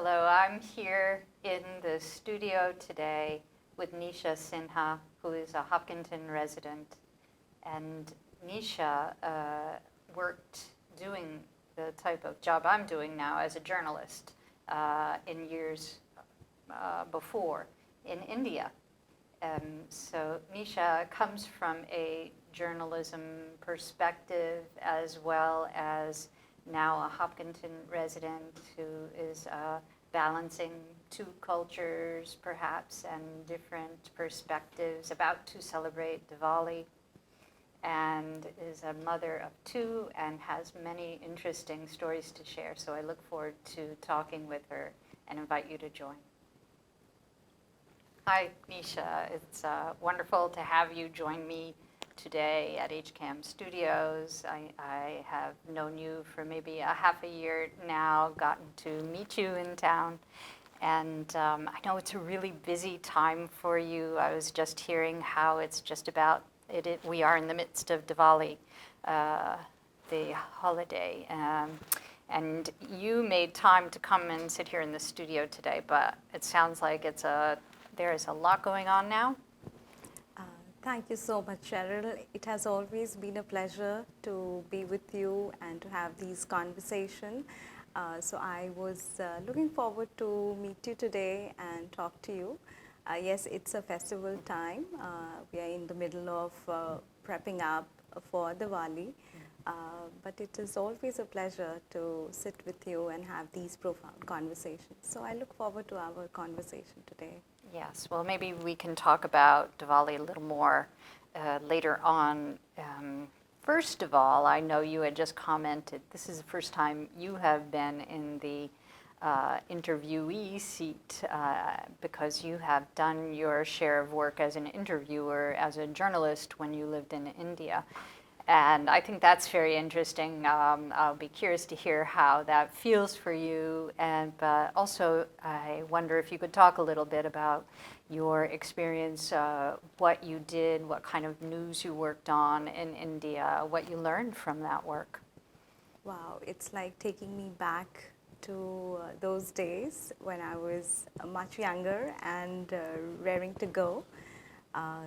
Hello, I'm here in the studio today with Nisha Sinha, who is a Hopkinton resident. And Nisha worked doing the type of job I'm doing now as a journalist in years before in India. So Nisha comes from a journalism perspective as well as now a Hopkinton resident who is balancing two cultures perhaps and different perspectives, about to celebrate Diwali, and is a mother of two and has many interesting stories to share. So I look forward to talking with her and invite you to join. Hi, Nisha. It's wonderful to have you join me today at HCAM Studios. I have known you for maybe a half a year now, gotten to meet you in town. And I know it's a really busy time for you. I was just hearing how it's just about, we are in the midst of Diwali, the holiday. And you made time to come and sit here in the studio today, but it sounds like there is a lot going on now. Thank you so much, Cheryl. It has always been a pleasure to be with you and to have these conversations. So I was looking forward to meet you today and talk to you. Yes, it's a festival time. We are in the middle of prepping up for Diwali. But it is always a pleasure to sit with you and have these profound conversations. So I look forward to our conversation today. Yes, well, maybe we can talk about Diwali a little more later on. First of all, I know you had just commented, this is the first time you have been in the interviewee seat because you have done your share of work as an interviewer, as a journalist when you lived in India. And I think that's very interesting. I'll be curious to hear how that feels for you. But also, I wonder if you could talk a little bit about your experience, what you did, what kind of news you worked on in India, what you learned from that work. Wow, it's like taking me back to those days when I was much younger and raring to go.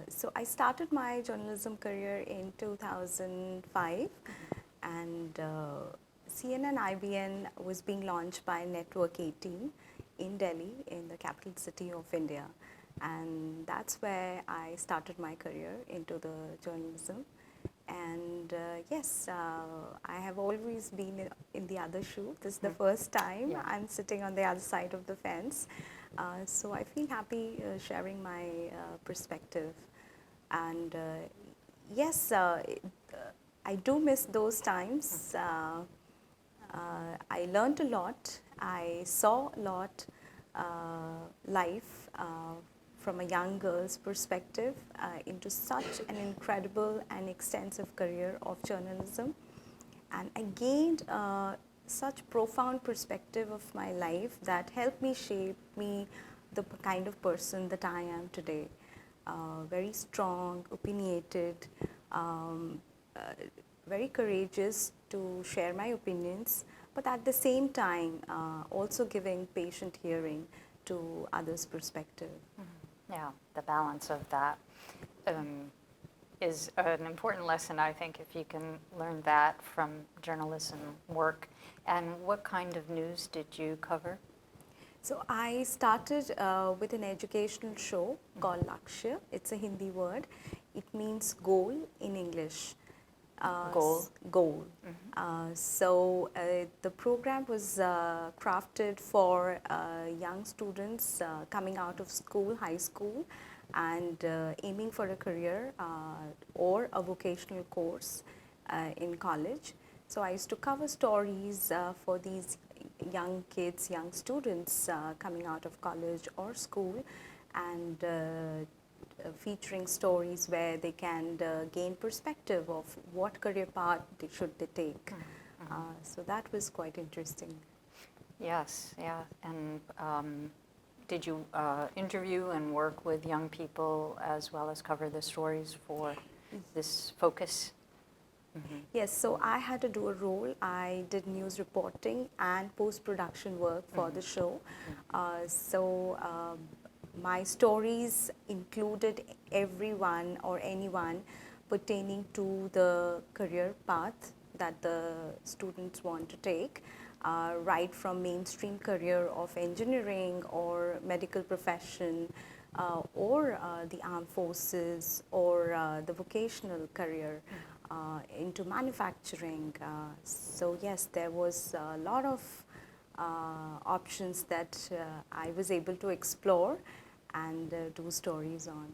So I started my journalism career in 2005, and CNN IBN was being launched by Network 18 in Delhi, in the capital city of India. And that's where I started my career into the journalism. And yes, I have always been in the other shoe. This is the first time I'm sitting on the other side of the fence. So I feel happy sharing my perspective. And yes, I do miss those times. I learned a lot. I saw a lot life from a young girl's perspective into such an incredible and extensive career of journalism. And I gained such profound perspective of my life that helped me shape me the kind of person that I am today. Very strong, opinionated, very courageous to share my opinions, but at the same time also giving patient hearing to others' perspective. Yeah, the balance of that is an important lesson, I think, if you can learn that from journalism work. And what kind of news did you cover? So I started with an educational show called Lakshya. It's a Hindi word. It means goal in English. Goal? Goal. So the program was crafted for young students coming out of school, high school, and aiming for a career or a vocational course in college. So I used to cover stories for these young kids, young students coming out of college or school, and featuring stories where they can gain perspective of what career path should they take. So that was quite interesting. Yes, yeah. And did you interview and work with young people as well as cover the stories for this focus? Yes, so I had to do a role. I did news reporting and post-production work for the show. My stories included everyone or anyone pertaining to the career path that the students want to take, right from mainstream career of engineering or medical profession, or the armed forces, or the vocational career into manufacturing. So yes, there was a lot of options that I was able to explore and do stories on.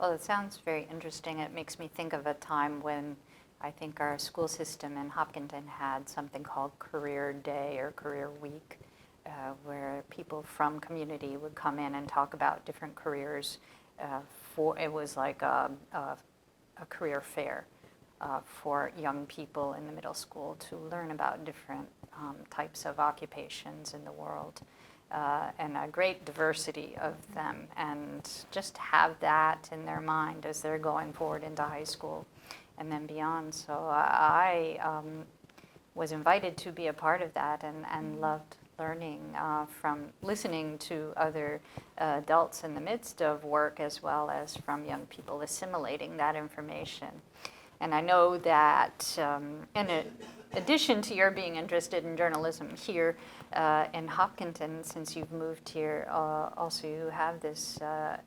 Well, it sounds very interesting. It makes me think of a time when I think our school system in Hopkinton had something called Career Day or Career Week, where people from community would come in and talk about different careers. It was like a career fair for young people in the middle school to learn about different types of occupations in the world. And a great diversity of them, and just have that in their mind as they're going forward into high school and then beyond. So I was invited to be a part of that, and loved learning from listening to other adults in the midst of work, as well as from young people assimilating that information. And I know that in addition to your being interested in journalism here in Hopkinton, since you've moved here, also you have this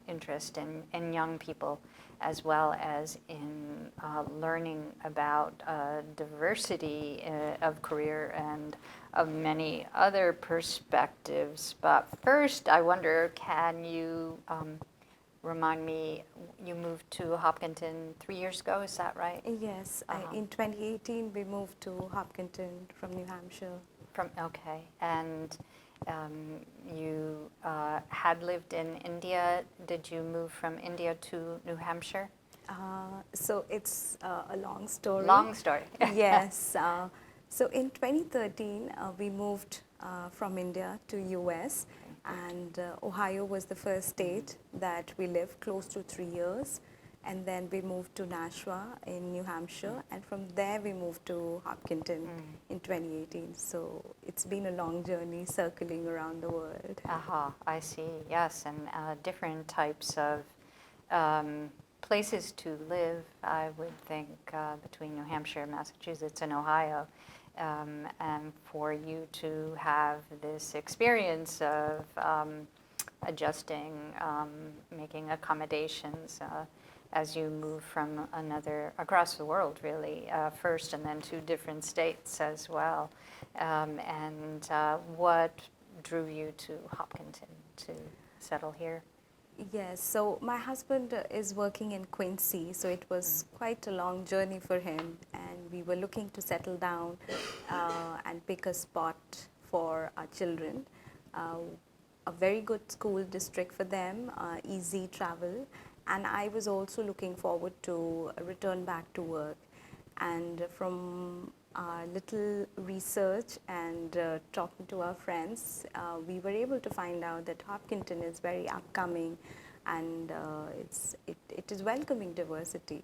interest in young people, as well as in learning about diversity of career and of many other perspectives. But first, I wonder, can you remind me, you moved to Hopkinton 3 years ago, is that right? Yes, in 2018 we moved to Hopkinton from New Hampshire. Okay, and you had lived in India. Did you move from India to New Hampshire? So it's a long story. Long story. Yes. So in 2013 we moved from India to US, and Ohio was the first state that we lived close to 3 years, and then we moved to Nashua in New Hampshire, and from there we moved to Hopkinton in 2018. So it's been a long journey circling around the world. I see, yes, and different types of places to live, I would think, between New Hampshire, Massachusetts, and Ohio. And for you to have this experience of adjusting, making accommodations as you move from across the world, really, first, and then to different states as well. And what drew you to Hopkinton to settle here? Yes, so my husband is working in Quincy, so it was quite a long journey for him, and we were looking to settle down and pick a spot for our children. A very good school district for them, easy travel, and I was also looking forward to return back to work. And from our little research and talking to our friends, we were able to find out that Hopkinton is very upcoming, and it is welcoming diversity.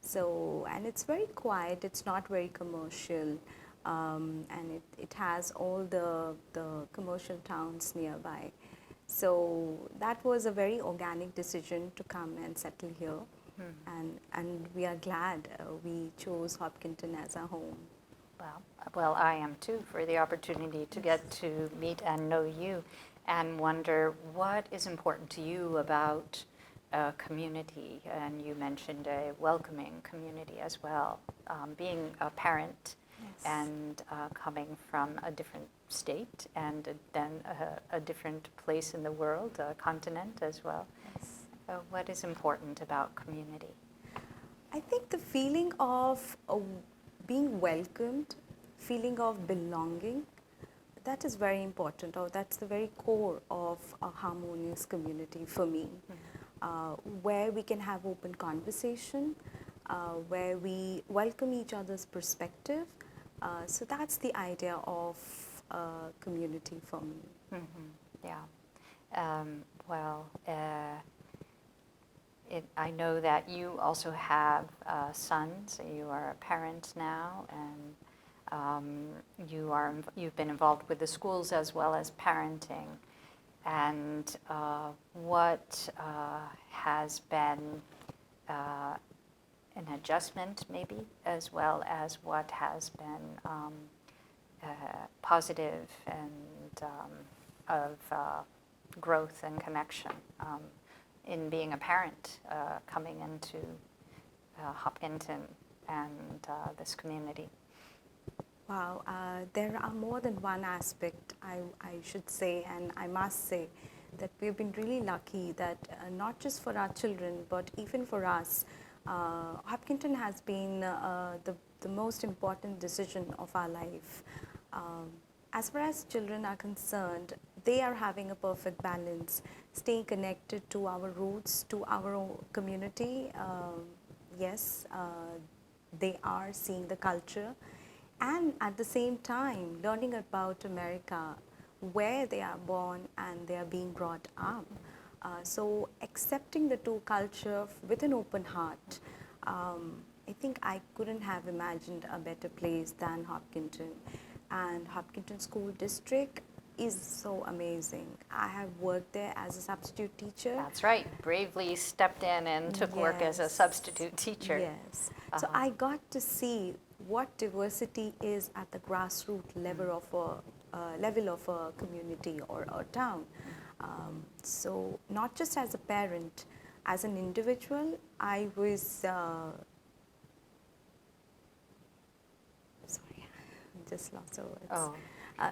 So, and it's very quiet, it's not very commercial, and it has all the commercial towns nearby. So that was a very organic decision to come and settle here. And we are glad we chose Hopkinton as our home. Well, I am too, for the opportunity to get to meet and know you, and wonder what is important to you about community. And you mentioned a welcoming community as well. Being a parent, yes, and coming from a different state, and then a different place in the world, a continent as well. Yes. What is important about community? I think the feeling of being welcomed, feeling of belonging, that is very important, or that's the very core of a harmonious community for me, where we can have open conversation, where we welcome each other's perspective. So that's the idea of community for me. Yeah. I know that you also have sons. You are a parent now, and you've been involved with the schools as well as parenting. And what has been an adjustment, maybe, as well as what has been positive and of growth and connection in being a parent coming into Hopkinton and this community. Wow, there are more than one aspect, I should say, and I must say that we've been really lucky that not just for our children, but even for us, Hopkinton has been the most important decision of our life. As far as children are concerned, they are having a perfect balance, staying connected to our roots, to our own community. Yes, they are seeing the culture, and at the same time learning about America, where they are born and they are being brought up. So accepting the two culture with an open heart, I think I couldn't have imagined a better place than Hopkinton. And Hopkinton School District is so amazing. I have worked there as a substitute teacher. That's right. Bravely stepped in and took work as a Yes. substitute teacher. Yes. So I got to see what diversity is at the grassroots level of a community or a town. So not just as a parent, as an individual, I was sorry, just lost the words. Oh.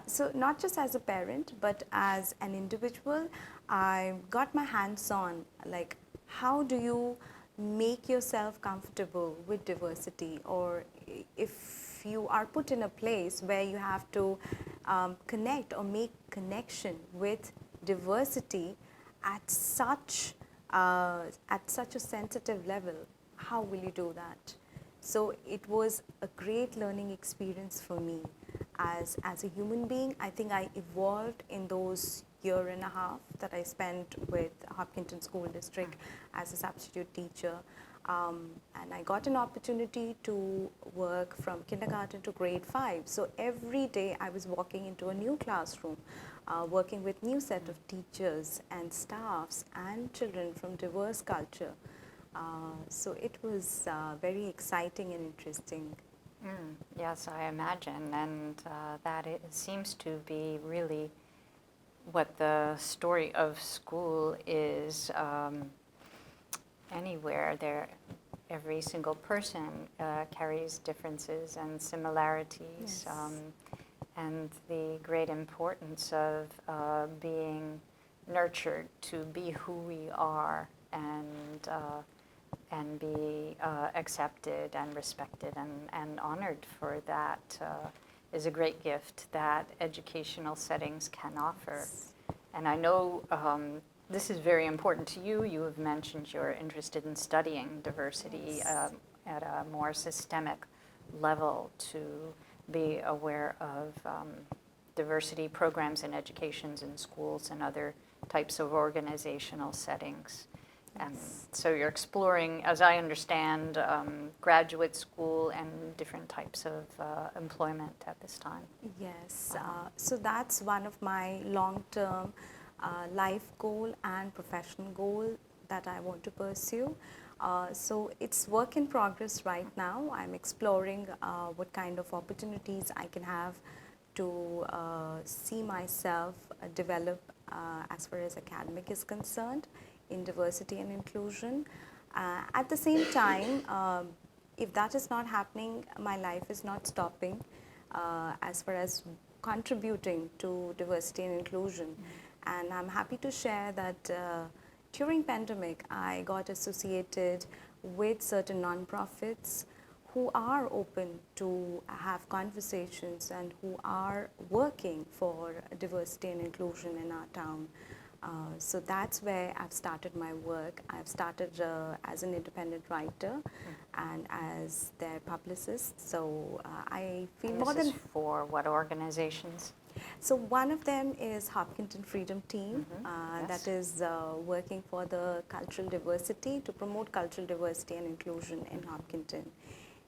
So not just as a parent, but as an individual, I got my hands on, like, how do you make yourself comfortable with diversity, or if you are put in a place where you have to connect or make connection with diversity at such a sensitive level, how will you do that? So it was a great learning experience for me. As a human being, I think I evolved in those year and a half that I spent with Hopkinton School District as a substitute teacher. And I got an opportunity to work from kindergarten to grade 5. So every day I was walking into a new classroom, working with new set of teachers and staffs and children from diverse culture. So it was very exciting and interesting. Yes, I imagine, and that it seems to be really what the story of school is anywhere. There, every single person carries differences and similarities, Yes. and the great importance of being nurtured to be who we are and be accepted and respected and honored for that is a great gift that educational settings can offer. And I know this is very important to you. You have mentioned you're interested in studying diversity Yes. At a more systemic level to be aware of diversity programs in educations in schools and other types of organizational settings. And so you're exploring, as I understand, graduate school and different types of employment at this time. Yes, so that's one of my long-term life goal and professional goal that I want to pursue. So it's work in progress right now. I'm exploring what kind of opportunities I can have to see myself develop as far as academic is concerned in diversity and inclusion. At the same time, if that is not happening, my life is not stopping as far as contributing to diversity and inclusion. And I'm happy to share that during pandemic, I got associated with certain nonprofits who are open to have conversations and who are working for diversity and inclusion in our town. So that's where I've started my work. I've started as an independent writer and as their publicist. So I feel And more this than is for what organizations? So one of them is Hopkinton Freedom Team, Yes. that is working for the cultural diversity, to promote cultural diversity and inclusion in Hopkinton.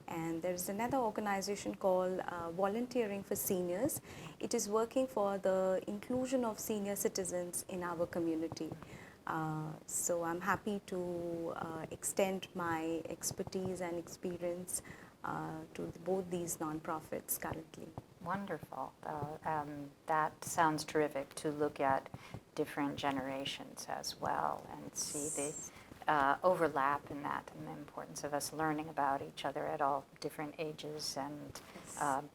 And there is another organization called Volunteering for Seniors. It is working for the inclusion of senior citizens in our community. So I'm happy to extend my expertise and experience to both these nonprofits currently. Wonderful. That sounds terrific, to look at different generations as well and see the overlap in that, and the importance of us learning about each other at all different ages and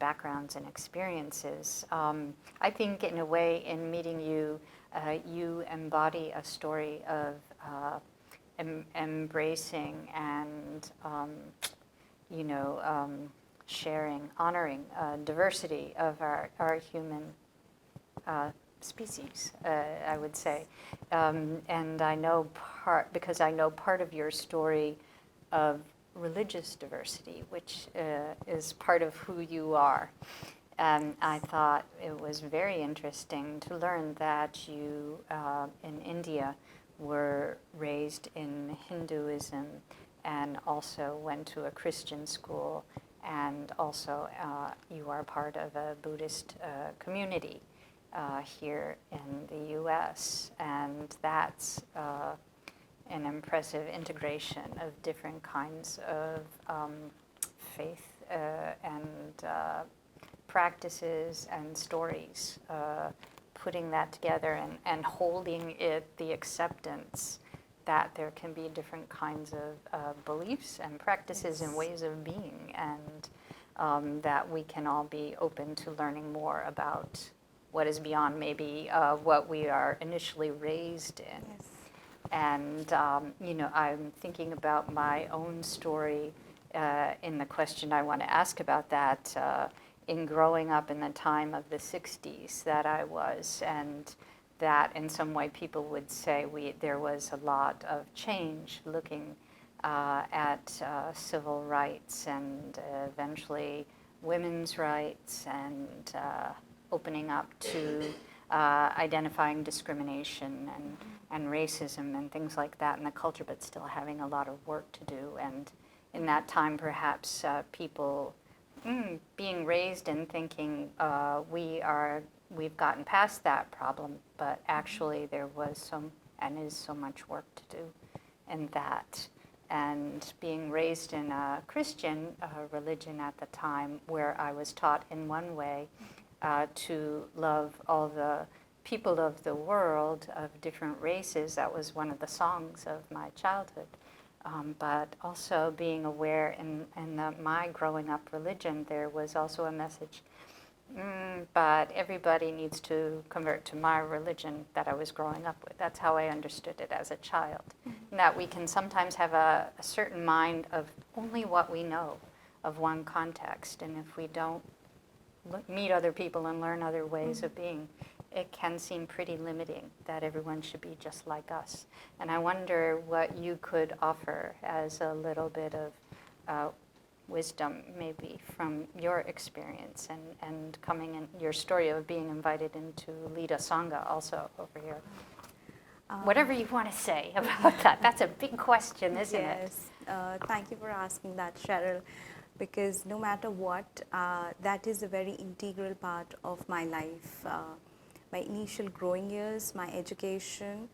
backgrounds and experiences. I think in a way, in meeting you, you embody a story of embracing and sharing, honoring diversity of our human species, I would say. And I know because I know part of your story of religious diversity, which is part of who you are. And I thought it was very interesting to learn that you, in India, were raised in Hinduism and also went to a Christian school, and also you are part of a Buddhist community here in the U.S., and that's an impressive integration of different kinds of faith and practices and stories, putting that together and holding it, the acceptance that there can be different kinds of beliefs and practices and ways of being, and that we can all be open to learning more about what is beyond maybe what we are initially raised in. Yes. And, I'm thinking about my own story in the question I want to ask about that, in growing up in the time of the 60s that I was, and that in some way people would say there was a lot of change looking at civil rights and eventually women's rights, and opening up to identifying discrimination and racism and things like that in the culture, but still having a lot of work to do. And in that time, perhaps people being raised and thinking we've gotten past that problem, but actually there was some and is so much work to do in that. And being raised in a Christian religion at the time, where I was taught in one way to love all the people of the world of different races. That was one of the songs of my childhood. But also being aware in my growing up religion, there was also a message, but everybody needs to convert to my religion that I was growing up with. That's how I understood it as a child. And that we can sometimes have a certain mind of only what we know of one context, and if we don't meet other people and learn other ways of being, it can seem pretty limiting that everyone should be just like us. And I wonder what you could offer as a little bit of wisdom, maybe from your experience and coming in, your story of being invited in to lead a Sangha also over here. Whatever you want to say about that. That's a big question, isn't it? Yes. Thank you for asking that, Cheryl, because no matter what, that is a very integral part of my life. My initial growing years, my education,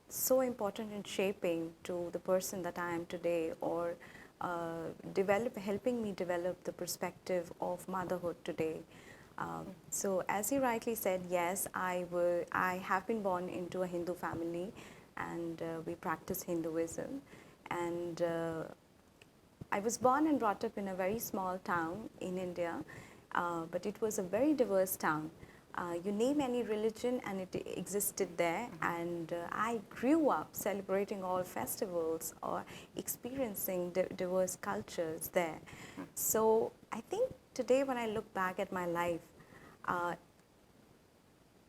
so important in shaping to the person that I am today, or helping me develop the perspective of motherhood today. So as you rightly said, yes, I have been born into a Hindu family, and we practice Hinduism. And I was born and brought up in a very small town in India, but it was a very diverse town. You name any religion and it existed there, and I grew up celebrating all festivals or experiencing diverse cultures there. So I think today when I look back at my life,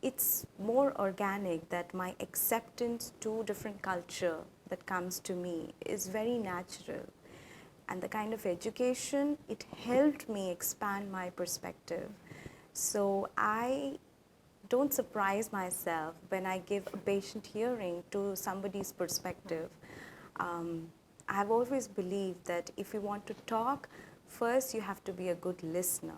it's more organic, that my acceptance to different culture that comes to me is very natural. And the kind of education, it helped me expand my perspective. So I don't surprise myself when I give a patient hearing to somebody's perspective. I've always believed that if you want to talk, first you have to be a good listener.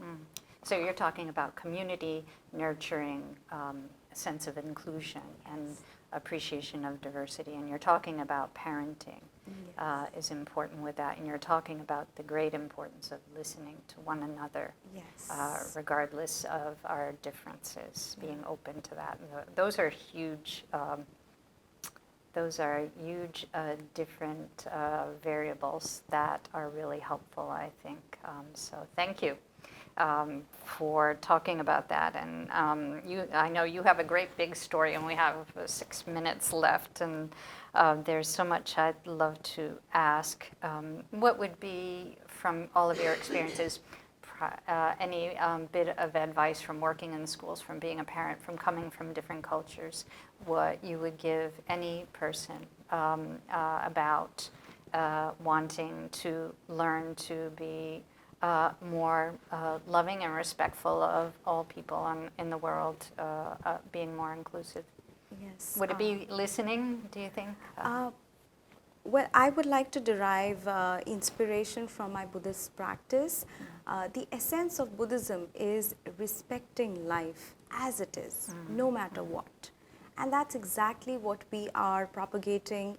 Mm. So you're talking about community nurturing, a sense of inclusion and appreciation of diversity, and you're talking about parenting is important with that, and you're talking about the great importance of listening to one another, Yes. regardless of our differences, being open to that. And those are huge. Those are huge different variables that are really helpful, I think. So thank you for talking about that. And I know you have a great big story, and we have 6 minutes left, and there's so much I'd love to ask. What would be, from all of your experiences, any bit of advice from working in schools, from being a parent, from coming from different cultures, what you would give any person about wanting to learn to be more loving and respectful of all people in the world, being more inclusive? Yes. Would it be listening, do you think? Well, I would like to derive inspiration from my Buddhist practice. The essence of Buddhism is respecting life as it is, no matter what. And that's exactly what we are propagating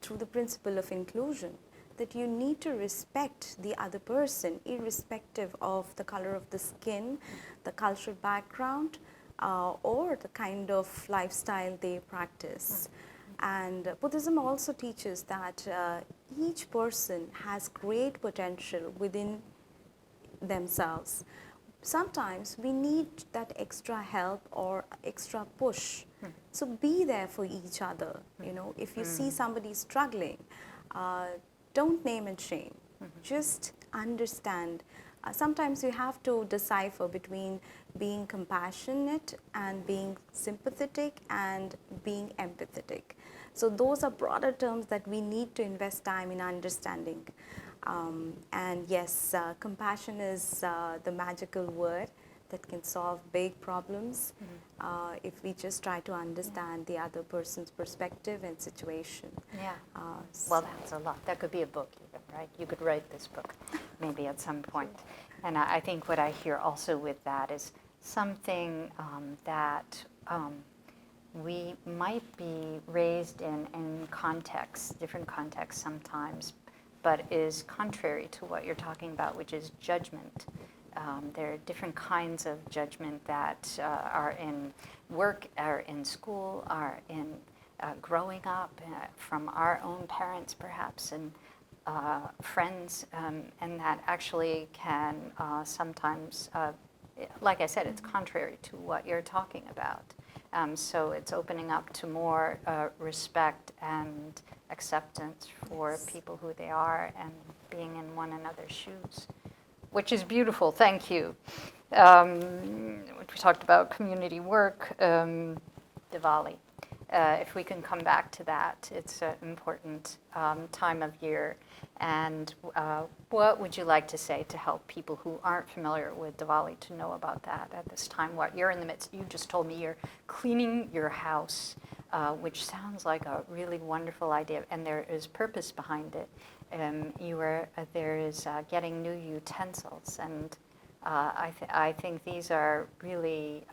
through the principle of inclusion, that you need to respect the other person, irrespective of the color of the skin, the cultural background, or the kind of lifestyle they practice. And Buddhism also teaches that each person has great potential within themselves. Sometimes we need that extra help or extra push. So be there for each other. You know, if you see somebody struggling, don't name and shame. Just understand. Sometimes you have to decipher between being compassionate and being sympathetic and being empathetic. So those are broader terms that we need to invest time in understanding. And yes, compassion is the magical word that can solve big problems if we just try to understand the other person's perspective and situation. Yeah. Well, that's a lot. That could be a book even, right? You could write this book maybe at some point. And I think what I hear also with that is something that we might be raised in contexts, different contexts sometimes, but is contrary to what you're talking about, which is judgment. There are different kinds of judgment that are in work, are in school, are in growing up from our own parents perhaps, and friends, and that actually can sometimes, like I said, it's contrary to what you're talking about. So it's opening up to more respect and acceptance for people who they are and being in one another's shoes, which is beautiful. Thank you. We talked about community work, Diwali. If we can come back to that, it's an important time of year. And what would you like to say to help people who aren't familiar with Diwali to know about that at this time? What you're in the midst, you just told me you're cleaning your house, which sounds like a really wonderful idea, and there is purpose behind it. There is getting new utensils, and I think these are really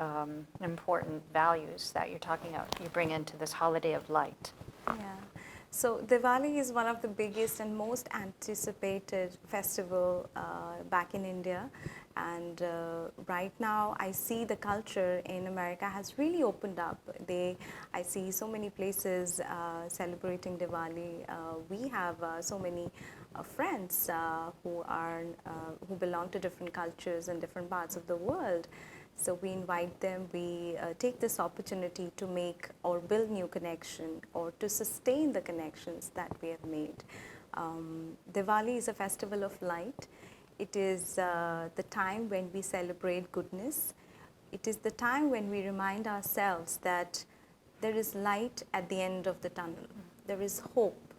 important values that you're talking about. You bring into this holiday of light. Yeah. So Diwali is one of the biggest and most anticipated festival back in India, and right now I see the culture in America has really opened up. I see so many places celebrating Diwali. We have so many friends who belong to different cultures and different parts of the world. So we invite them, we take this opportunity to make or build new connection or to sustain the connections that we have made. Diwali is a festival of light. It is the time when we celebrate goodness. It is the time when we remind ourselves that there is light at the end of the tunnel. There is hope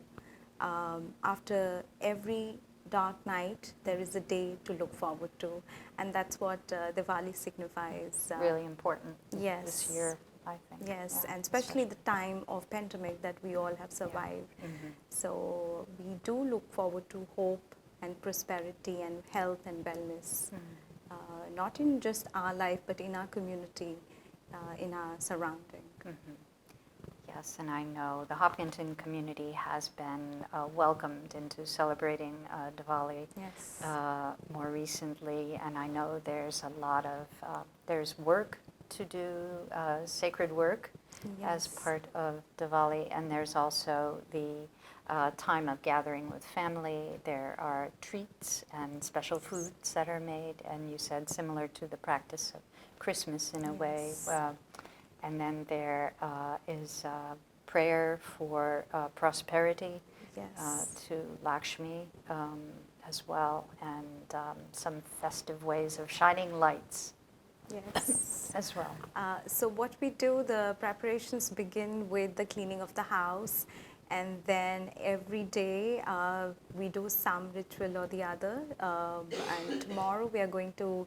after every dark night, there is a day to look forward to, and that's what Diwali signifies. Really important Yes. this year, I think. Yes, Yeah, and especially the time of pandemic that we all have survived. Mhm. So we do look forward to hope and prosperity and health and wellness, not in just our life, but in our community, in our surrounding. Mhm. Yes, and I know the Hopkinton community has been welcomed into celebrating Diwali Yes. more recently, and I know there's a lot of there's work to do, sacred work as Yes. part of Diwali, and there's also the time of gathering with family. There are treats and special foods that are made, and you said similar to the practice of Christmas in a way. Yes. And then there is prayer for prosperity Yes. to Lakshmi as well, and some festive ways of shining lights Yes. as well. So what we do, the preparations begin with the cleaning of the house, and then every day we do some ritual or the other. And tomorrow we are going to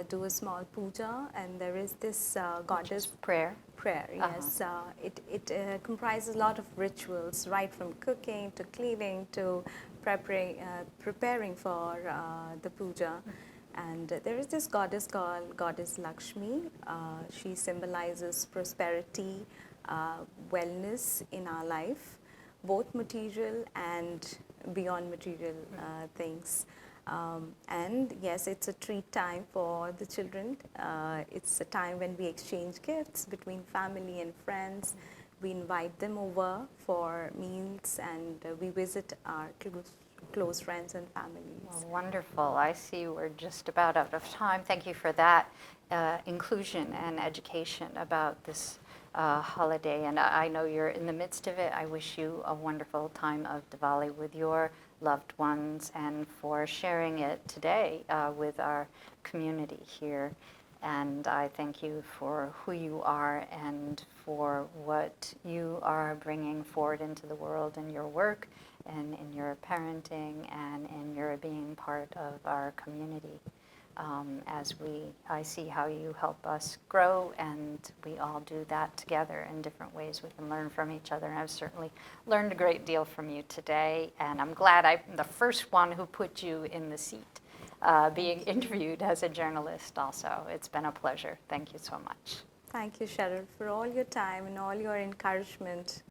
do a small puja, and there is this goddess Prayer. prayer. Yes, it comprises a lot of rituals, right from cooking to cleaning to preparing for the puja. And there is this goddess called Goddess Lakshmi. She symbolizes prosperity, wellness in our life, both material and beyond material things. And yes, it's a treat time for the children. It's a time when we exchange gifts between family and friends. We invite them over for meals, and we visit our close friends and families. Well, wonderful. I see we're just about out of time. Thank you for that inclusion and education about this holiday. And I know you're in the midst of it. I wish you a wonderful time of Diwali with your loved ones, and for sharing it today with our community here. And I thank you for who you are and for what you are bringing forward into the world in your work and in your parenting and in your being part of our community. I see how you help us grow, and we all do that together in different ways. We can learn from each other, and I've certainly learned a great deal from you today, and I'm glad I'm the first one who put you in the seat being interviewed as a journalist also. It's been a pleasure. Thank you so much. Thank you, Cheryl, for all your time and all your encouragement.